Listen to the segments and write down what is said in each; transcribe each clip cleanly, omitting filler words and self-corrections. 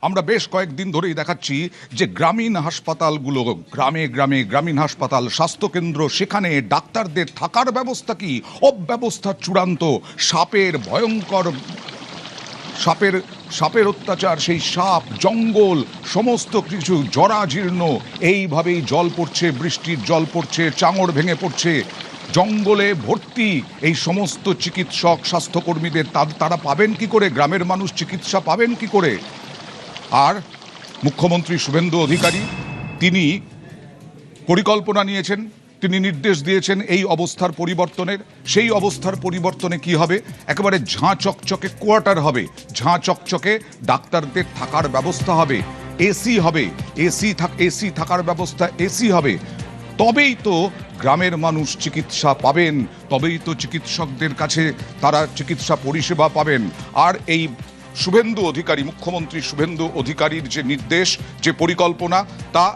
আমরা বেশ কয়েকদিন ধরেই দেখাচ্ছি যে গ্রামীণ হাসপাতালগুলো, গ্রামে গ্রামে গ্রামীণ হাসপাতাল, স্বাস্থ্যকেন্দ্র, সেখানে ডাক্তারদের থাকার ব্যবস্থা কি অব্যবস্থা চূড়ান্ত। সাপের ভয়ঙ্কর সাপের সাপের অত্যাচার, সেই সাপ, জঙ্গল, সমস্ত কিছু জরাজীর্ণ। এইভাবেই জল পড়ছে, বৃষ্টির জল পড়ছে, চাঙড় ভেঙে পড়ছে, জঙ্গলে ভর্তি এই সমস্ত চিকিৎসক, স্বাস্থ্যকর্মীদের তারা পাবেন কি করে? গ্রামের মানুষ চিকিৎসা পাবেন কি করে? আর মুখ্যমন্ত্রী শুভেন্দু অধিকারী তিনি পরিকল্পনা নিয়েছেন, তিনি নির্দেশ দিয়েছেন এই অবস্থার পরিবর্তনের। সেই অবস্থার পরিবর্তনে কি হবে? একেবারে ঝাঁ চকচকে কোয়ার্টার হবে, ঝাঁ চকচকে ডাক্তারদের থাকার ব্যবস্থা হবে, এসি হবে, এসি থাকার ব্যবস্থা, এসি হবে। তবেই তো গ্রামের মানুষ চিকিৎসা পাবেন, তবেই তো চিকিৎসকদের কাছে তারা চিকিৎসা পরিষেবা পাবেন। আর এই শুভেন্দু অধিকারী, মুখ্যমন্ত্রী শুভেন্দু অধিকারীর যে নির্দেশ, যে পরিকল্পনা, তা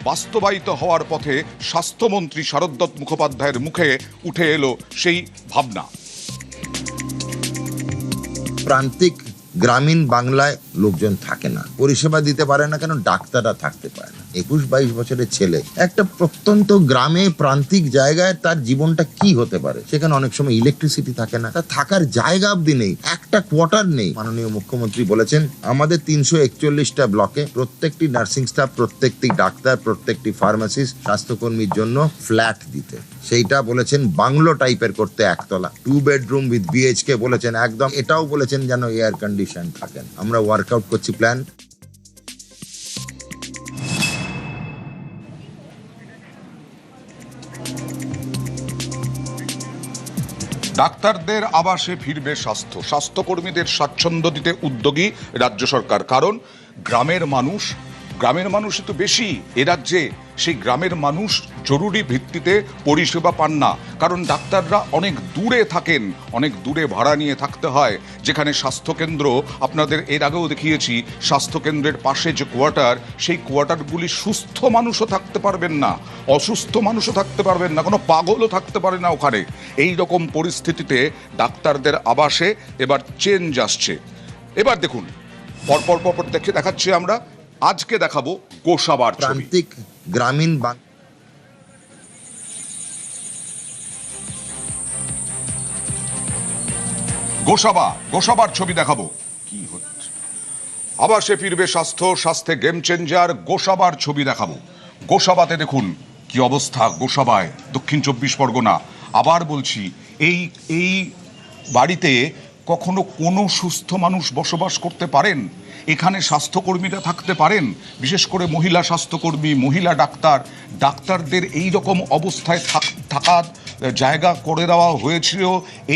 বাস্তবায়িত হওয়ার পথে স্বাস্থ্যমন্ত্রী শারদত্ত মুখোপাধ্যায়ের মুখে উঠে এলো সেই ভাবনা। প্রান্তিক গ্রামীণ বাংলায় লোকজন থাকে না, পরিষেবা দিতে পারে না, কেন ডাক্তাররা থাকতে পারে না। 21-22 বছরের ছেলে একটা প্রত্যন্ত গ্রামে প্রান্তিক জায়গায় তার জীবনটা কি হতে পারে? সেখানে অনেক সময় ইলেকট্রিসিটি থাকে না, তার থাকার জায়গা অব্দি নেই, একটা কোয়ার্টার নেই। মাননীয় মুখ্যমন্ত্রী বলেছেন আমাদের 341টা ব্লকে প্রত্যেকটি নার্সিং স্টাফ, প্রত্যেকটি ডাক্তার, প্রত্যেকটি ফার্মাসিস্ট, স্বাস্থ্যকর্মীর জন্য ফ্ল্যাট দিতে। সেইটা বলেছেন বাংলো টাইপের করতে, একতলা 2 বেডরুম উইথ বিএইচকে বলেছেন একদম। এটাও বলেছেন যেন এয়ার কন্ডিশন থাকেন। আমরা ওয়ার্কআউট করছি প্ল্যান। ডাক্তারদের আবাসে ফিরবে স্বাস্থ্যকর্মীদের স্বাচ্ছন্দ্য দিতে উদ্যোগী রাজ্য সরকার। কারণ গ্রামের মানুষই তো বেশি এ রাজ্যে। সেই গ্রামের মানুষ জরুরি ভিত্তিতে পরিষেবা পান না, কারণ ডাক্তাররা অনেক দূরে থাকেন, অনেক দূরে ভাড়া নিয়ে থাকতে হয়। যেখানে স্বাস্থ্যকেন্দ্র, আপনাদের এর আগেও দেখিয়েছি, স্বাস্থ্যকেন্দ্রের পাশে যে কোয়ার্টার, সেই কোয়ার্টারগুলি সুস্থ মানুষও থাকতে পারবেন না, অসুস্থ মানুষও থাকতে পারবেন না, কোনো পাগলও থাকতে পারে না ওখানে। এই রকম পরিস্থিতিতে ডাক্তারদের আবাসে এবার চেঞ্জ আসছে। এবার দেখুন, পরপর দেখাচ্ছি আমরা। আজকে দেখাবো গোসাবার ছবি। প্রান্তিক গ্রামীণ গোসাবার ছবি দেখাবো। কি হচ্ছে? আবাসে ফিরবে স্বাস্থ্যে গেম চেঞ্জার, গোসাবার ছবি দেখাবো। গোসাবাতে দেখুন কি অবস্থা। গোসাবায়, দক্ষিণ 24 পরগনা। আবার বলছি, এই বাড়িতে কখনো কোনো সুস্থ মানুষ বসবাস করতে পারেন? এখানে স্বাস্থ্যকর্মীরা থাকতে পারেন? বিশেষ করে মহিলা স্বাস্থ্যকর্মী, মহিলা ডাক্তারদের এই রকম অবস্থায় থাকার জায়গা করে দেওয়া হয়েছিল।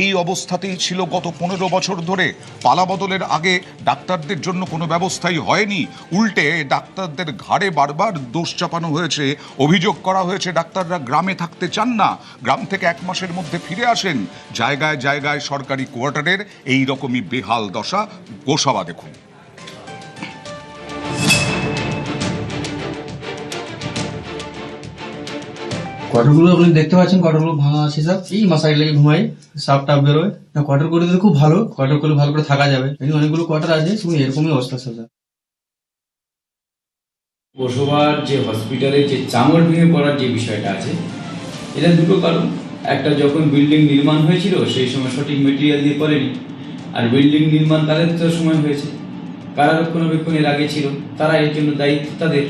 এই অবস্থাতেই ছিল গত 15 বছর ধরে। পালাবদলের আগে ডাক্তারদের জন্য কোনো ব্যবস্থাই হয়নি। উল্টে ডাক্তারদের ঘাড়ে বারবার দোষ চাপানো হয়েছে, অভিযোগ করা হয়েছে ডাক্তাররা গ্রামে থাকতে চান না, গ্রাম থেকে 1 মাসের মধ্যে ফিরে আসেন। জায়গায় জায়গায় সরকারি কোয়ার্টারের এই রকমই বেহাল দশা। গোসাবা দেখুন। কোয়ার্টারগুলো আপনি দেখতে পাচ্ছেন, কোয়ার্টারগুলো ভাঙা আছে সব। এই মশারি লেগে ঘুমাই, সাপ টাপ বেরোয় না। কোয়ার্টার করে দিলে খুব ভালো, কোয়ার্টার করলে ভালো করে থাকা যাবে। অনেকগুলো কোয়ার্টার আছে, শুধু এরকমই অবস্থা সব। গোসাবার যে হসপিটালে যে চাঙড় ভেঙে পড়ার যে বিষয়টা আছে, এটা দুটো কারণ। একটা, যখন বিল্ডিং নির্মাণ হয়েছিল সেই সময় সঠিক মেটেরিয়াল দিয়ে করেনি। আর বিল্ডিং নির্মাণ তাদের তো সময় হয়েছে, কারা রক্ষণাবেক্ষণ এর আগে ছিল, তারা এর জন্য দায়িত্ব তাদের।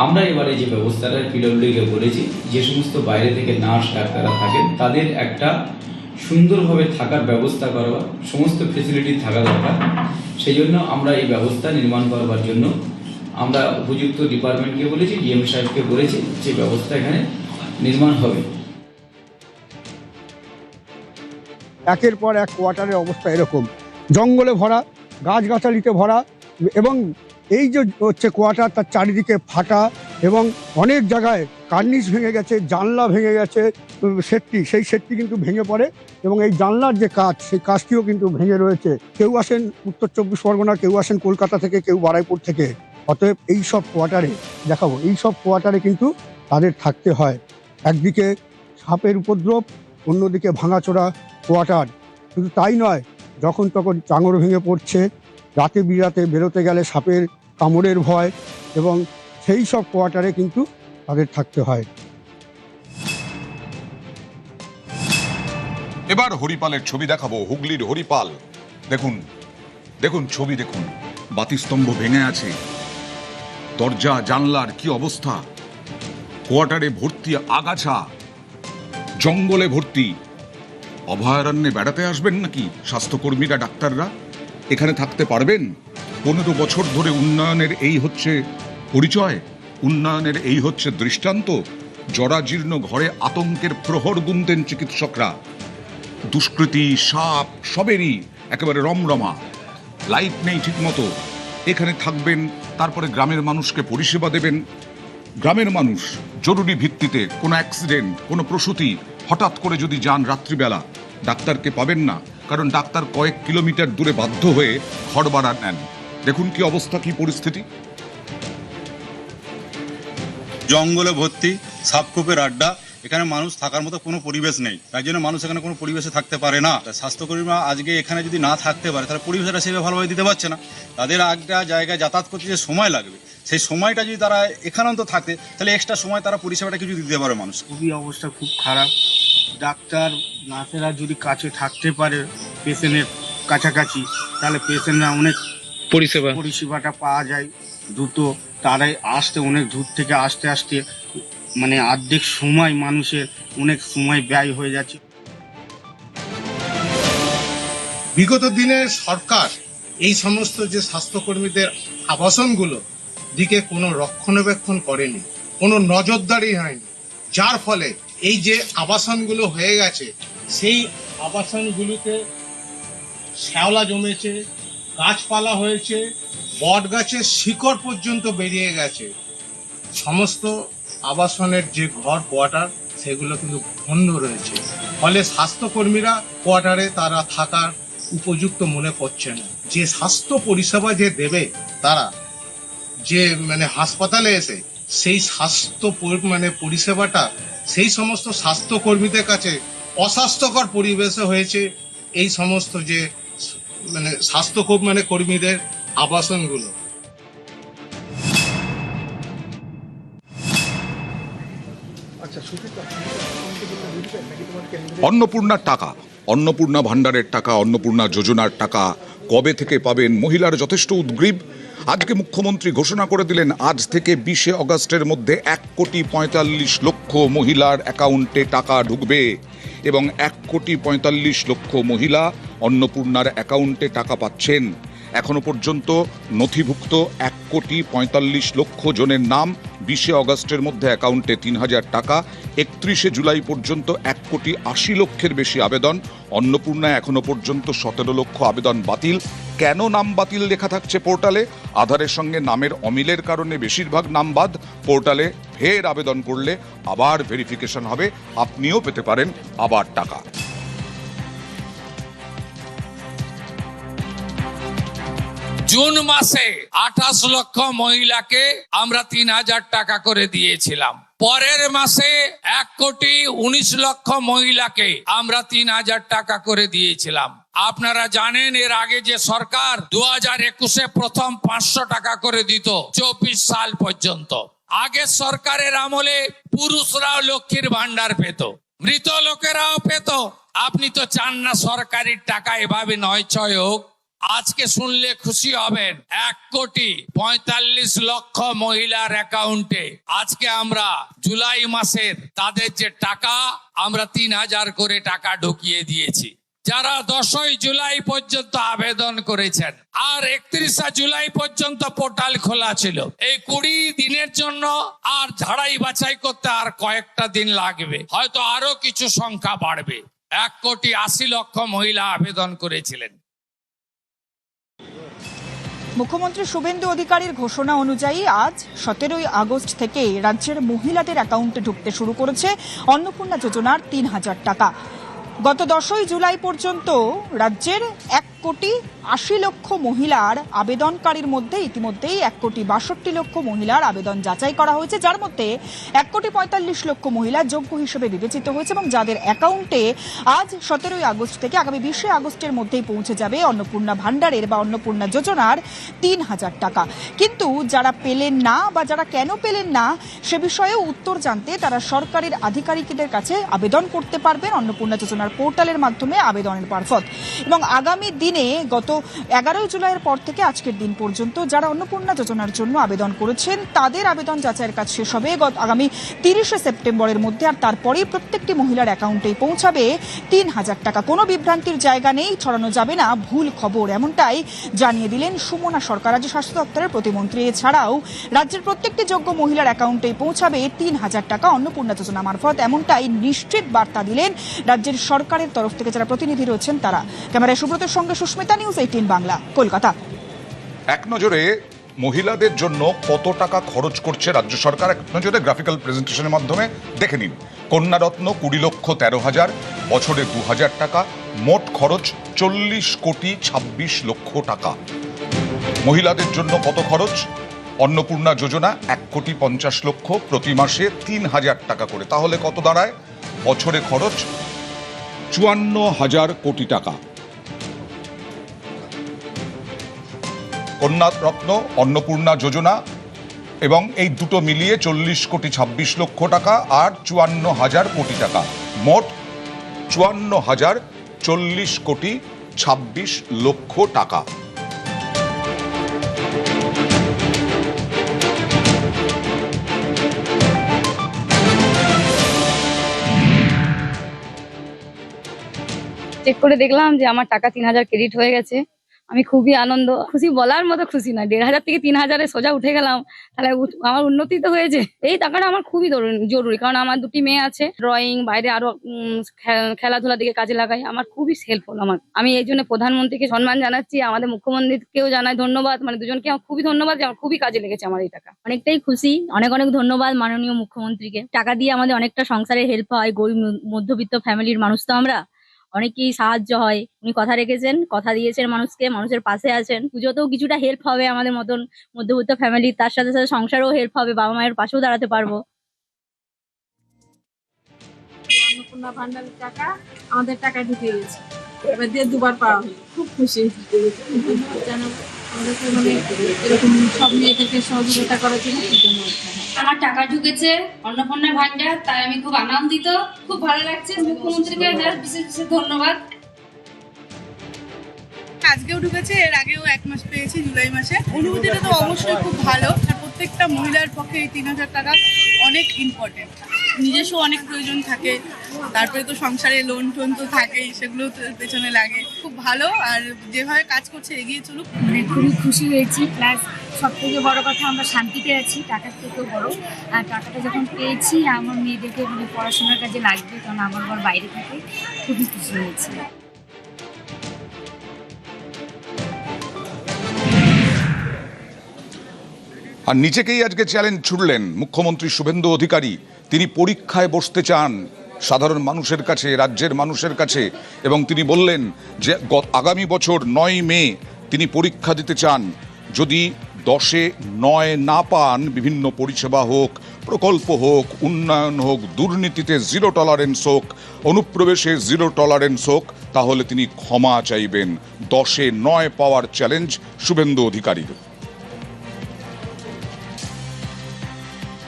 আমরা এবারে যে ব্যবস্থাটা পিডব্লিউকে বলেছি, যে সমস্ত বাইরে থেকে নার্স ডাক্তাররা থাকেন তাদের একটা সুন্দরভাবে থাকার ব্যবস্থা করবার, সমস্ত ফেসিলিটি থাকা দরকার। সেই জন্য আমরা এই ব্যবস্থা নির্মাণ করবার জন্য আমরা উপযুক্ত ডিপার্টমেন্টকে বলেছি, ডিএম সাহেবকে বলেছি যে ব্যবস্থা এখানে নির্মাণ হবে। একের পর এক কোয়ার্টারের অবস্থা এরকম, জঙ্গলে ভরা, গাছগাছালিতে ভরা, এবং এই যে হচ্ছে কোয়ার্টার, তার চারিদিকে ফাটা, এবং অনেক জায়গায় কার্নিশ ভেঙে গেছে, জানলা ভেঙে গেছে, সেই সেটটি কিন্তু ভেঙে পড়ে, এবং এই জানলার যে কাজ, সেই কাজটিও কিন্তু ভেঙে রয়েছে। কেউ আসেন উত্তর 24 পরগনা, কেউ আসেন কলকাতা থেকে, কেউ বারাইপুর থেকে। অতএব এই সব কোয়ার্টারে দেখাবো, এই সব কোয়ার্টারে কিন্তু তাদের থাকতে হয়। একদিকে সাপের উপদ্রব, অন্যদিকে ভাঙাচোরা কোয়ার্টার। শুধু তাই নয়, যখন তখন চাঙড় ভেঙে পড়ছে, রাতে বিরাতে বেরোতে গেলে সাপের কামড়ের ভয়, এবং সেই সব কোয়ার্টারে কিন্তু তাদের থাকতে হয়। এবার হরিপালের ছবি দেখাবো, হুগলির হরিপাল। দেখুন দেখুন ছবি দেখুন, বাতিস্তম্ভ ভেঙে আছে, দরজা জানলার কি অবস্থা, কোয়ার্টারে ভর্তি আগাছা, জঙ্গলে ভর্তি। অভয়ারণ্যে বেড়াতে আসবেন নাকি স্বাস্থ্যকর্মীরা, ডাক্তাররা? এখানে থাকতে পারবেন? 15 বছর ধরে উন্নয়নের এই হচ্ছে পরিচয়, উন্নয়নের এই হচ্ছে দৃষ্টান্ত। জরাজীর্ণ ঘরে আতঙ্কের প্রহর গুনতেন চিকিৎসকরা। দুষ্কৃতি, সাপ সবেরই একেবারে রমরমা, লাইট নেই ঠিক মতো। এখানে থাকবেন, তারপরে গ্রামের মানুষকে পরিষেবা দেবেন। গ্রামের মানুষ জরুরি ভিত্তিতে কোনো অ্যাক্সিডেন্ট, কোনো প্রসূতি হঠাৎ করে যদি যান রাত্রিবেলা, ডাক্তারকে পাবেন না, কারণ ডাক্তার কয়েক কিলোমিটার দূরে বাধ্য হয়ে ঘর ভাড়া নেন। দেখুন কি অবস্থা, কি পরিস্থিতি। জঙ্গলে ভর্তি, সাপখোপের আড্ডা, এখানে মানুষ থাকার মতো কোনো পরিবেশ নেই, তাই জন্য মানুষ এখানে কোনো পরিবেশে থাকতে পারে না। স্বাস্থ্যকর্মীরা আজকে এখানে যদি না থাকতে পারে, তাহলে পরিবেশটা সেভাবে ভালোভাবে দিতে পারছে না। তাদের একটা জায়গায় যাতায়াত করতে যে সময় লাগবে, সেই সময়টা যদি তারা এখানে অন্তত থাকে, তাহলে এক্সট্রা সময় তারা পরিষেবাটা কিছু দিতে পারে মানুষ। খুবই অবস্থা খুব খারাপ। ডাক্তার নার্সেরা যদি কাছে থাকতে পারে পেশেন্টের কাছাকাছি, তাহলে পেশেন্টরা অনেক পরিষেবাটা পাওয়া যায় দ্রুত। তারাই আসতে অনেক দূর থেকে আসতে মানে অর্ধেক সময় মানুষের অনেক সময় ব্যয় হয়ে যাচ্ছে। বিগত দিনে সরকার এই সমস্ত যে স্বাস্থ্যকর্মীদের আবাসনগুলো দিকে কোনো রক্ষণাবেক্ষণ করেনি, কোনো নজরদারি হয়নি, যার ফলে এই যে আবাসনগুলো হয়ে গেছে, সেই আবাসনগুলোতে শ্যাওলা জমেছে, গাছপালা হয়েছে, বট গাছের শিকড় পর্যন্ত বেরিয়ে গেছে। সমস্ত আবাসনের যে ঘর কোয়ার্টার, সেগুলো কিন্তু বন্ধ রয়েছে। ফলে স্বাস্থ্যকর্মীরা কোয়ার্টারে তারা থাকার উপযুক্ত মনে করছে না। যে স্বাস্থ্য পরিষেবা যে দেবে তারা, যে মানে হাসপাতালে এসে সেই স্বাস্থ্য পরিষেবাটা সেই সমস্ত স্বাস্থ্যকর্মীদের কাছে অস্বাস্থ্যকর পরিবেশে হয়েছে এই সমস্ত যে স্বাস্থ্য কর্মীদের আবাসনগুলো। অন্নপূর্ণার টাকা, অন্নপূর্ণা ভাণ্ডারের টাকা, অন্নপূর্ণা যোজনার টাকা কবে থেকে পাবেন? মহিলার যথেষ্ট উদ্গ্রীব। আজকে মুখ্যমন্ত্রী ঘোষণা করে দিলেন, আজ থেকে 20 অগস্টের মধ্যে 1,45,00,000 মহিলার অ্যাকাউন্টে টাকা ঢুকবে এবং 1,45,00,000 মহিলা অন্নপূর্ণার অ্যাকাউন্টে টাকা পাচ্ছেন। এখনো পর্যন্ত নথিভুক্ত 1,45,00,000 জনের নাম। 20 অগস্টের মধ্যে অ্যাকাউন্টে 3,000 টাকা। 31 জুলাই পর্যন্ত 1,80,00,000 বেশি আবেদন। অন্নপূর্ণায় এখনো পর্যন্ত 17 লক্ষ আবেদন বাতিল। কেন নাম বাতিল লেখা থাকছে পোর্টালে? আধারের সঙ্গে নামের অমিলের কারণে বেশিরভাগ নাম বাদ। পোর্টালে ফের আবেদন করলে আবার ভেরিফিকেশন হবে, আপনিও পেতে পারেন আবার টাকা। জুন মাসে 28 লক্ষ মহিলাকে আমরা 3,000 টাকা করে দিয়েছিলাম। পরের মাসে 1,19,00,000 মহিলাকে আমরা 3,000 টাকা করে দিয়েছিলাম। আপনারা জানেন এর আগে যে সরকার 2021-এ প্রথম 500 টাকা করে দিত 24 সাল পর্যন্ত। আগের সরকারের আমলে পুরুষরাও লক্ষ্মীর ভান্ডার পেত, মৃত লোকেরাও পেত। আপনি তো চান না সরকারের টাকা এভাবে নয় ছয় হোক। আজকে শুনলে খুশি হবেন, 1,45,00,000 মহিলার অ্যাকাউন্টে আজকে আমরা জুলাই মাসের তাদের যে টাকা, আমরা 3,000 করে টাকা ঢুকিয়ে দিয়েছি। যারা 10 জুলাই পর্যন্ত আবেদন করেছেন, আর 31 জুলাই পর্যন্ত পোর্টাল খোলা ছিল। এই 20 দিনের জন্য আর ঝাড়াই বাছাই করতে আর কয়েকটা দিন লাগবে, হয়তো আরো কিছু সংখ্যা বাড়বে। 1,80,00,000 মহিলা আবেদন করেছিলেন। মুখ্যমন্ত্রী শুভেন্দু অধিকারীর ঘোষণা অনুযায়ী আজ 17 আগস্ট থেকে রাজ্যের মহিলাদের অ্যাকাউন্টে ঢুকতে শুরু করেছে অন্নপূর্ণা যোজনার 3,000 টাকা। গত 10 জুলাই পর্যন্ত রাজ্যের 1,80,00,000 মহিলার আবেদনকারীর মধ্যে ইতিমধ্যেই 1,62,00,000 মহিলার আবেদন যাচাই করা হয়েছে, যার মধ্যে 1,45,00,000 মহিলা যোগ্য হিসেবে বিবেচিত হয়েছে এবং যাদের অ্যাকাউন্টে আজ 17 আগস্ট থেকে আগামী 20 আগস্টের মধ্যেই পৌঁছে যাবে অন্নপূর্ণা ভান্ডারের বা অন্নপূর্ণা যোজনার 3,000 টাকা। কিন্তু যারা পেলেন না বা যারা কেন পেলেন না সে বিষয়েও উত্তর জানতে তারা সরকারের আধিকারিকদের কাছে আবেদন করতে পারবেন অন্নপূর্ণা যোজনার পোর্টালের মাধ্যমে আবেদনের মারফত। এবং আগামী দিনে গত 11 জুলাইয়ের পর থেকে আজকের দিন পর্যন্ত যারা অন্নপূর্ণা যোজনার জন্য আবেদন করেছেন তাদের আবেদন যাচাইয়ের কাজ শেষ হবে আগামী 30 সেপ্টেম্বরের মধ্যে, আর তারপরেই প্রত্যেকটি মহিলার অ্যাকাউন্টেই পৌঁছাবে 3,000 টাকা। কোনো বিভ্রান্তির জায়গা নেই, ছড়ানো যাবে না ভুল খবর, এমনটাই জানিয়ে দিলেন সুমনা সরকার, রাজ্য স্বাস্থ্য দপ্তরের প্রতিমন্ত্রী। এছাড়াও রাজ্যের প্রত্যেকটি যোগ্য মহিলার অ্যাকাউন্টেই পৌঁছাবে 3,000 টাকা অন্নপূর্ণা যোজনা মারফত, এমনটাই নিশ্চিত বার্তা দিলেন রাজ্যের সরকারের তরফ থেকে যারা প্রতিনিধি রয়েছেন তারা। ক্যামেরায় সুব্রতের সঙ্গে সুস্মিতা, নিউজ 18 বাংলা, কলকাতা। এক নজরে মহিলাদের জন্য কত টাকা খরচ করছে রাজ্য সরকার এক নজরে গ্রাফিক্যাল প্রেজেন্টেশনের মাধ্যমে দেখে নিন। কন্যারত্ন 20,13,000, বছরে 2,000 টাকা, মোট খরচ 40,26,00,000 টাকা। মহিলাদের জন্য কত খরচ? অন্নপূর্ণা যোজনা 1,50,00,000, প্রতি মাসে 3,000 টাকা করে, তাহলে কত দাঁড়ায়? বছরে খরচ 54,000 কোটি টাকা। কন্যারত্ন, অন্নপূর্ণা যোজনা এবং এই দুটো মিলিয়ে 40,26,00,000 টাকা আর 54,000 কোটি টাকা, মোট 54,40,26,00,000 টাকা। চেক করে দেখলাম যে আমার টাকা 3,000 ক্রেডিট হয়ে গেছে। আমি খুবই আনন্দ, খুশি বলার মতো খুশি না। 1,500 থেকে 3,000-এ সোজা উঠে গেলাম, তাহলে আমার উন্নতি তো হয়েছে। এই টাকাটা আমার খুবই জরুরি, কারণ আমার 2টি মেয়ে আছে, ড্রয়িং বাইরে আরো খেলাধুলার দিকে কাজে লাগাই, আমার খুবই হেল্পফুল। আমি এই জন্য প্রধানমন্ত্রীকে সম্মান জানাচ্ছি, আমাদের মুখ্যমন্ত্রীকেও জানাই ধন্যবাদ, মানে দুজনকে আমার খুবই ধন্যবাদ যে আমার খুবই কাজে লেগেছে আমার এই টাকা। অনেকটাই খুশি, অনেক অনেক ধন্যবাদ মাননীয় মুখ্যমন্ত্রীকে। টাকা দিয়ে আমাদের অনেকটা সংসারে হেল্প হয়, গরিব মধ্যবিত্ত ফ্যামিলির মানুষ তো আমরা, অনেকেই সাহায্য হয়। উনি কথা রেখেছেন, কথা দিয়েছেন মানুষকে, মানুষের পাশে আছেন। পুজোতেও কিছুটা হেল্প হবে আমাদের মতন মধ্যবিত্ত ফ্যামিলি, তার সাথে সাথে সংসারেও হেল্প হবে, বাবা মায়ের পাশেও দাঁড়াতে পারবো। অন্নপূর্ণা ভান্ডারের টাকা আমাদের টাকা ঢুকে গেছে, এবার দিয়ে 2বার পাওয়া হলো, খুব খুশি। আমাদেরকে মানে এরকম সব মেয়েদেরকে সহযোগিতা করার জন্য আমার টাকা ঢুকেছে অন্নপূর্ণা ভান্ডার, তাই আমি খুব আনন্দিত, খুব ভালো লাগছে। মুখ্যমন্ত্রীকে বিশেষ বিশেষ ধন্যবাদ। আজকেও ঢুকেছে, এর আগেও 1 মাস পেয়েছি জুলাই মাসে। অনুভূতিটা তো অবশ্যই খুব ভালো, আর প্রত্যেকটা মহিলার পক্ষে এই 3,000 টাকা অনেক ইম্পর্টেন্ট। নিজস্ব অনেক প্রয়োজন থাকে, তারপরে তো সংসারে লোন টোন তো থাকেই, সেগুলো তো পেছনে লাগে। খুব ভালো, আর যেভাবে কাজ করছে এগিয়ে চলুক। মানে খুবই খুশি হয়েছি, প্লাস সব থেকে বড় কথা আমরা শান্তিতে আছি, টাকার থেকেও বড়। আর টাকাটা যখন পেয়েছি আমার মেয়েদেরকে মানে পড়াশোনার কাজে লাগবে, কারণ আমার ঘর বাইরে থাকে, খুবই খুশি হয়েছি। আর নিজেকেই আজকে চ্যালেঞ্জ ছুড়লেন মুখ্যমন্ত্রী শুভেন্দু অধিকারী। তিনি পরীক্ষায় বসতে চান সাধারণ মানুষের কাছে, রাজ্যের মানুষের কাছে, এবং তিনি বললেন যে আগামী বছর 9 মে তিনি পরীক্ষা দিতে চান। যদি 10-এ 9 না পান, বিভিন্ন পরিষেবা হোক, প্রকল্প হোক, উন্নয়ন হোক, দুর্নীতিতে 0 টলারেন্স হোক, অনুপ্রবেশে 0 টলারেন্স হোক, তাহলে তিনি ক্ষমা চাইবেন। 10-এ 9 পাওয়ার চ্যালেঞ্জ শুভেন্দু অধিকারীর।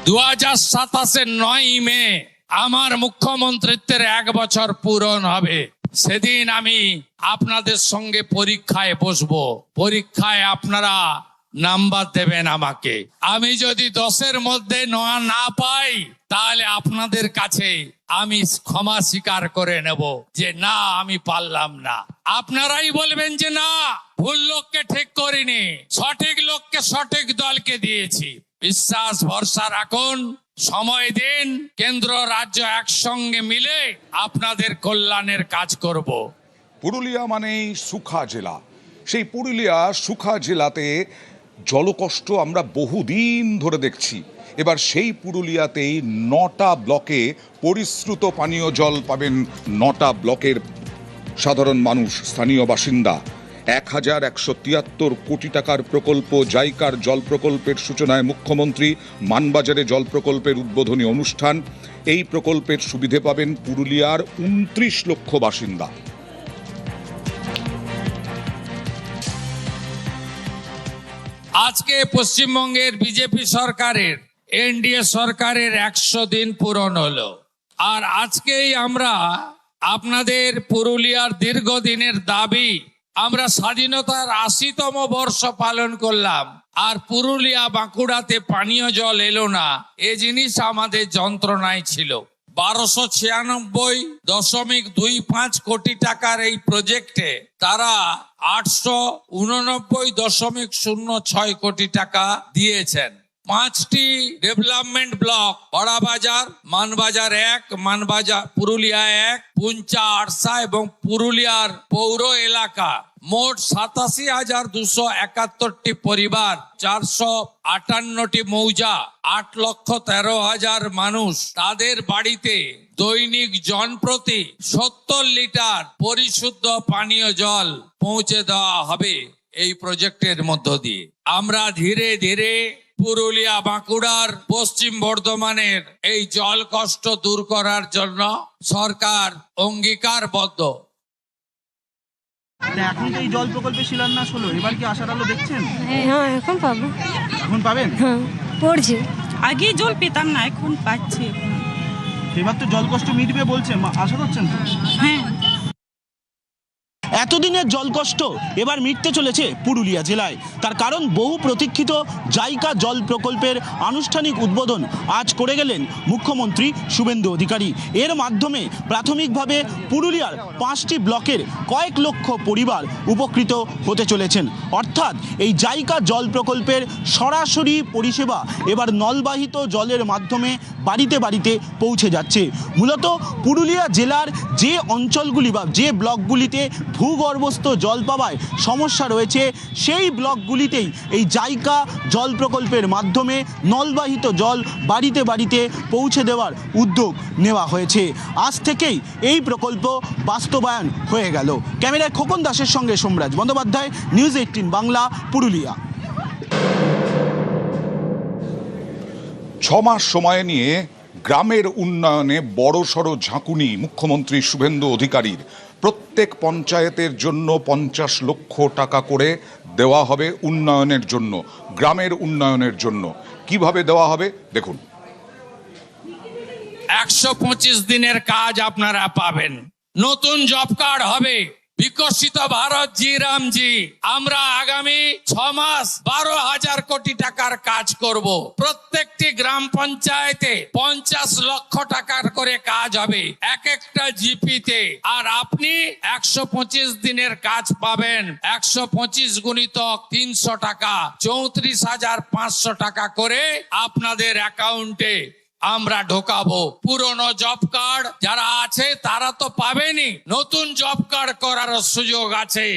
2027-এর 9 মে আমার মুখ্যমন্ত্রিত্বের 1 বছর পূরণ হবে। সেদিন আমি আপনাদের সঙ্গে পরীক্ষায় বসবো। পরীক্ষায় আপনারা নাম্বার দেবেন আমাকে। আমি যদি 10-এর মধ্যে 9 না পাই, তাহলে আপনাদের কাছে আমি ক্ষমা স্বীকার করে নেব যে না, আমি পারলাম না। আপনারাই বলবেন যে না, ভুল লোককে ঠিক করিনি, সঠিক লোককে সঠিক দলকে দিয়েছি। বিশ্বাস ভরসা রাখুন, সময় দিন, কেন্দ্র রাজ্য একসঙ্গে মিলে আপনাদের কল্যাণের কাজ করব। পুরুলিয়া মানেই সুখা জেলা। সেই পুরুলিয়া সুখা জেলাতে জলকষ্ট আমরা বহুদিন ধরে দেখছি। এবার সেই পুরুলিয়াতেই 9টা ব্লকে পরিশ্রুত পানীয় জল পাবেন 9টা ব্লকের সাধারণ মানুষ, স্থানীয় বাসিন্দা। 1173 কোটি টাকার প্রকল্প জাইকার জল প্রকল্পের সূচনায় মুখ্যমন্ত্রী, মানবাজারে জল প্রকল্পের উদ্বোধনী অনুষ্ঠান। এই প্রকল্পের সুবিধে পাবেন পুরুলিয়ার 29 লক্ষ বাসিন্দা। আজকে পশ্চিমবঙ্গের বিজেপি সরকারের, এনডিএ সরকারের 100 দিন পূরণ হলো। আর আজকেই আমরা আপনাদের পুরুলিয়ার দীর্ঘদিনের দাবি, আমরা স্বাধীনতার 80তম বর্ষ পালন করলাম, আর পুরুলিয়া বাঁকুড়াতে পানীয় জল এলো না, এ জিনিস আমাদের যন্ত্রণায় ছিল। 1296.25 কোটি টাকার এই প্রজেক্টে তারা 889.06 কোটি টাকা দিয়েছেন। 5টি development block, Barabazar, Manbazar 1, Manbazar Purulia 1, Puncha, ARSA এবং পুরুলিয়ার পৌর এলাকা, মোট 87,271টি পরিবার, 458টি মৌজা, 8,13,000 মানুষ, তাদের বাড়িতে দৈনিক জনপ্রতি 70 লিটার পরিশুদ্ধ পানীয় জল পৌঁছে দেওয়া হবে এই প্রজেক্টের মধ্য দিয়ে। আমরা ধীরে ধীরে পুরুলিয়া বাঁকুড়ার, পশ্চিম বর্ধমানের এই জল কষ্ট দূর করার জন্য সরকার অঙ্গীকারবদ্ধ। এখন তো এই জল প্রকল্পে শিলান্যাস হলো, এবার কি আশার আলো দেখছেন? হ্যাঁ, এখন পাবো। এখন পাবেন? হ্যাঁ, পড়ছে। আগে জল পেতাম না, এখন পাচ্ছি। এবার তো জল কষ্ট মিটবে বলছে, আশা করছেন তো? হ্যাঁ, এতদিনের জলকষ্ট এবার মিটতে চলেছে পুরুলিয়া জেলায়। তার কারণ বহু প্রতীক্ষিত জাইকা জল প্রকল্পের আনুষ্ঠানিক উদ্বোধন আজ করে গেলেন মুখ্যমন্ত্রী শুভেন্দু অধিকারী। এর মাধ্যমে প্রাথমিকভাবে পুরুলিয়ার 5টি ব্লকের কয়েক লক্ষ পরিবার উপকৃত হতে চলেছেন। অর্থাৎ এই জাইকা জল প্রকল্পের সরাসরি পরিষেবা এবার নলবাহিত জলের মাধ্যমে বাড়িতে বাড়িতে পৌঁছে যাচ্ছে। মূলত পুরুলিয়া জেলার যে অঞ্চলগুলি বা যে ব্লকগুলিতে ভূগর্ভস্থ জল পাওয়ায় সমস্যা রয়েছে, সেই ব্লকগুলিতেই এই জাইকা জল প্রকল্পের মাধ্যমে নলবাহিত জল বাড়িতে বাড়িতে পৌঁছে দেওয়ার উদ্যোগ নেওয়া হয়েছে। আজ থেকেই এই প্রকল্প বাস্তবায়ন হয়ে গেল। ক্যামেরায় খোকন দাসের সঙ্গে সোমরাজ বন্দ্যোপাধ্যায়, নিউজ 18 বাংলা, পুরুলিয়া। 6 মাস সময় নিয়ে গ্রামের উন্নয়নে বড়সড় ঝাঁকুনি মুখ্যমন্ত্রী শুভেন্দু অধিকারীর। প্রত্যেক পঞ্চায়েতের জন্য 50 লক্ষ টাকা করে দেওয়া হবে উন্নয়নের জন্য, গ্রামের উন্নয়নের জন্য। কিভাবে দেওয়া হবে দেখুন। 125 দিনের কাজ আপনারা পাবেন। নতুন জব কার্ড হবে। বিকশিত ভারত জি রামজি। আমরা আগামী 6 মাস 12,000 কোটি টাকার কাজ করব। প্রত্যেকটি গ্রাম পঞ্চায়েতে 50 লক্ষ টাকার করে কাজ হবে এক একটা জিপিতে। আর আপনি 125 দিনের কাজ পাবেন। 125 গুণিতক 300 টাকা, 34,500 টাকা করে আপনাদের অ্যাকাউন্টে আমরা ঢোকাবো। পুরনো জব কার্ড যারা আছে তারা তো পাবেনই, নতুন জব কার্ড করার সুযোগ আছে।